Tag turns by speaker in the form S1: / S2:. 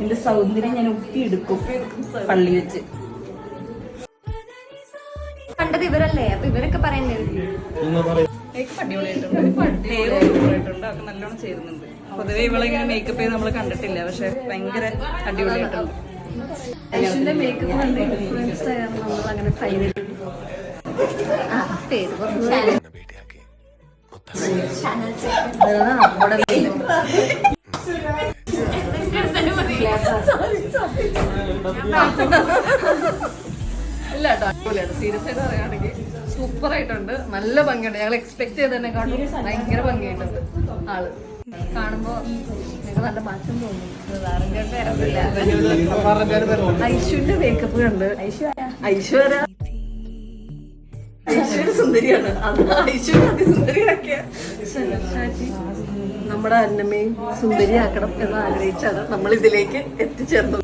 S1: എന്റെ സൗന്ദര്യം ഞാൻ ഒപ്പിയെടുക്കും പള്ളി വെച്ച്.
S2: കണ്ടത് ഇവരല്ലേ, അപ്പൊ ഇവരൊക്കെ പറയണ്ടേ?
S1: മേക്കപ്പ് അടിപൊളിയായിട്ടുണ്ട്, ഒക്കെ നല്ലോണം ചേരുന്നുണ്ട്. പൊതുവെ ഇവളിങ്ങനെ മേക്കപ്പ് ചെയ്ത് നമ്മൾ കണ്ടിട്ടില്ല, പക്ഷെ ഭയങ്കര അടിപൊളിയായിട്ടുണ്ട്.
S2: ഐശ്വര്യ മേക്കപ്പ് കണ്ട് ഇൻഫ്ലുവൻസ് ആയിരുന്നു നമ്മൾ അങ്ങനെ ഫൈനൽ പേര്
S3: ഇല്ല കേട്ടോ, അടിപൊളിയാണ്. സീരിയസ് ആയിട്ട് പറയുകയാണെങ്കിൽ സൂപ്പർ ആയിട്ടുണ്ട്, നല്ല ഭംഗിയുണ്ട്. ഞങ്ങൾ എക്സ്പെക്ട് ചെയ്തതിനെക്കാട്ടും ഭയങ്കര ഭംഗിയായിട്ടുണ്ട് ആള്. കാണുമ്പോ നിങ്ങൾക്ക് നല്ല മാറ്റം തോന്നി. ഐശ്വര്യ മേക്കപ്പ് കണ്ട് ഐശ്വര്യ സുന്ദരിയാണ്. ഐശ്വര്യ അതിസുന്ദരിയാക്കിയ നമ്മുടെ അന്നമ്മയും സുന്ദരിയാക്കണം എന്ന് ആഗ്രഹിച്ചാണ് നമ്മൾ ഇതിലേക്ക് എത്തിച്ചേർന്നത്.